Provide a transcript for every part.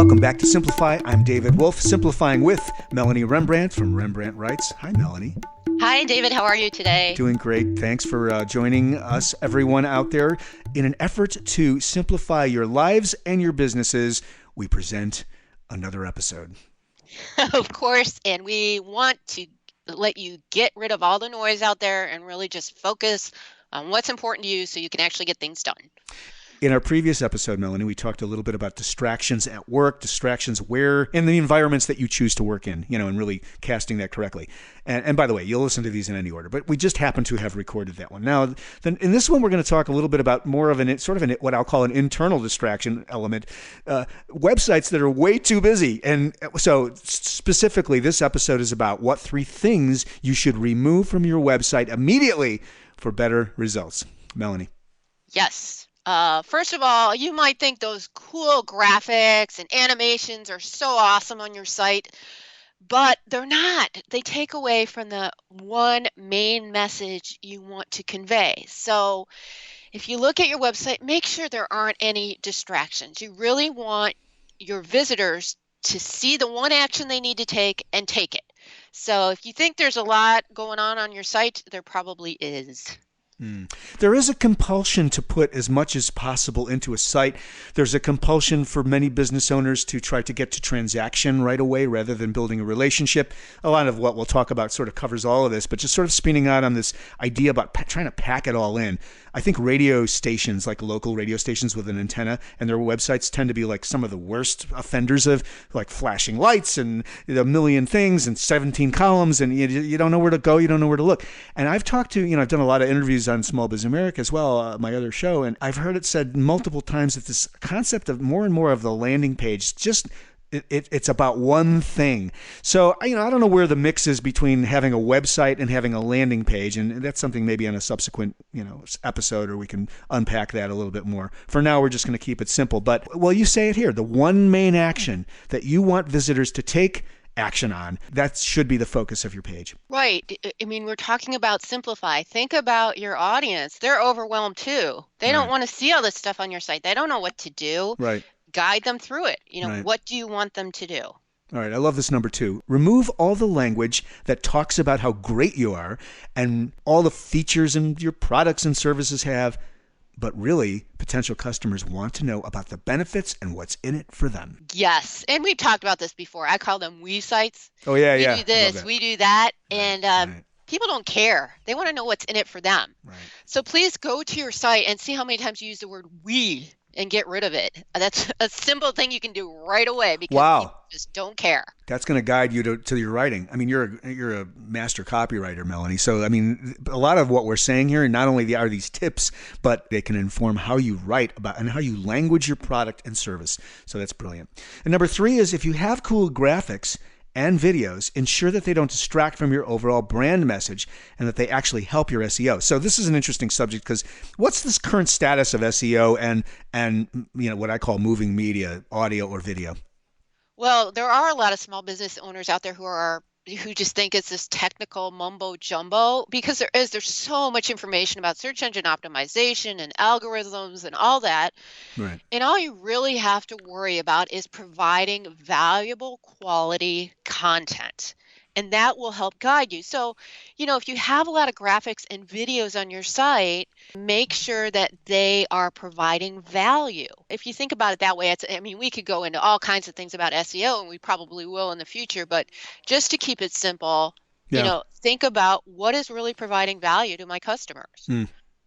Welcome back to Simplify. I'm David Wolf, simplifying with Melanie Rembrandt from Rembrandt Writes. Hi, Melanie. Hi, David. How are you today? Doing great. Thanks for joining us, everyone out there. In an effort to simplify your lives and your businesses, we present another episode. Of course, and we want to let you get rid of all the noise out there and really just focus on what's important to you so you can actually get things done. In our previous episode, Melanie, we talked a little bit about distractions at work, distractions where, in the environments that you choose to work in, and really casting that correctly. And by the way, you'll listen to these in any order, but we just happen to have recorded that one. Now, then in this one, we're going to talk a little bit about more of what I'll call an internal distraction element, websites that are way too busy. And so specifically, this episode is about what 3 things you should remove from your website immediately for better results. Melanie. Yes. First of all, you might think those cool graphics and animations are so awesome on your site, but they're not. They take away from the one main message you want to convey. So if you look at your website, make sure there aren't any distractions. You really want your visitors to see the one action they need to take and take it. So if you think there's a lot going on your site, there probably is. There is a compulsion to put as much as possible into a site. There's a compulsion for many business owners to try to get to transaction right away rather than building a relationship. A lot of what we'll talk about sort of covers all of this, but just sort of spinning out on this idea about trying to pack it all in. I think radio stations, like local radio stations with an antenna, and their websites tend to be like some of the worst offenders of like flashing lights and a million things and 17 columns, and you don't know where to go, you don't know where to look. And I've talked to, I've done a lot of interviews on Small Biz America as well, my other show, and I've heard it said multiple times that this concept of more and more of the landing page just it's about one thing. So, I don't know where the mix is between having a website and having a landing page, and that's something maybe on a subsequent, episode, or we can unpack that a little bit more. For now, we're just going to keep it simple. But, well, you say it here, the one main action that you want visitors to take action on, that should be the focus of your page. Right. I mean, we're talking about simplify. Think about your audience. They're overwhelmed too. They don't want to see all this stuff on your site. They don't know what to do. Right. Guide them through it. Right. What do you want them to do? All right. I love this number 2. Remove all the language that talks about how great you are and all the features and your products and services have, but really potential customers want to know about the benefits and what's in it for them. Yes. And we've talked about this before. I call them we sites. Oh, yeah, we yeah. We do this, we do that. Right, and right. People don't care. They want to know what's in it for them. Right. So please go to your site and see how many times you use the word we and get rid of it. That's a simple thing you can do right away because people just don't care. That's going to guide you to your writing. I mean, you're a master copywriter, Melanie. So, I mean, a lot of what we're saying here, not only are these tips, but they can inform how you write about and how you language your product and service. So that's brilliant. And number 3 is if you have cool graphics and videos, ensure that they don't distract from your overall brand message and that they actually help your SEO. So this is an interesting subject because what's this current status of SEO and what I call moving media, audio or video? Well, there are a lot of small business owners out there who just think it's this technical mumbo jumbo because there's so much information about search engine optimization and algorithms and all that. Right. And all you really have to worry about is providing valuable quality content. And that will help guide you. So, if you have a lot of graphics and videos on your site, make sure that they are providing value. If you think about it that way, we could go into all kinds of things about SEO, and we probably will in the future. But just to keep it simple, think about what is really providing value to my customers.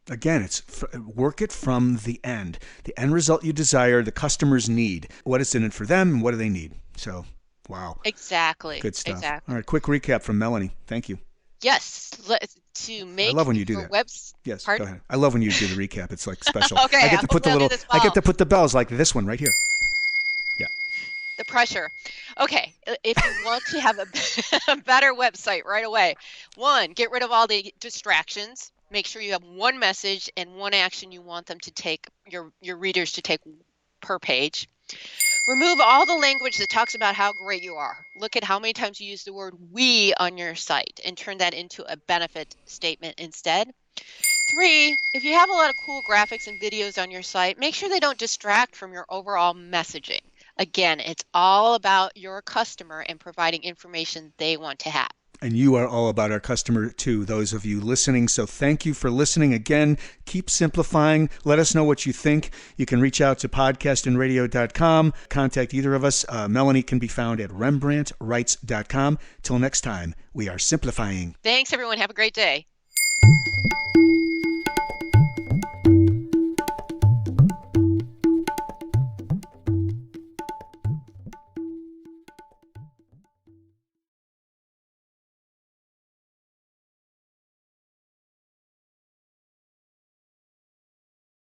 Again, it's work it from the end result you desire, the customers need. What is in it for them, and what do they need? So. Wow. Exactly. Good stuff. Exactly. All right, quick recap from Melanie. Thank you. Yes. To make I love when you do that. Yes, Pardon? Go ahead. I love when you do the recap. It's like special. Okay. I get to put the bells like this one right here. Yeah. The pressure. Okay. If you want to have a better website right away, 1, get rid of all the distractions. Make sure you have one message and one action you want them to take, your readers to take per page. Remove all the language that talks about how great you are. Look at how many times you use the word we on your site and turn that into a benefit statement instead. 3, if you have a lot of cool graphics and videos on your site, make sure they don't distract from your overall messaging. Again, it's all about your customer and providing information they want to have. And you are all about our customer too, those of you listening. So thank you for listening. Again, keep simplifying. Let us know what you think. You can reach out to podcastinradio.com. Contact either of us. Melanie can be found at rembrandtrights.com. Till next time, we are simplifying. Thanks, everyone. Have a great day.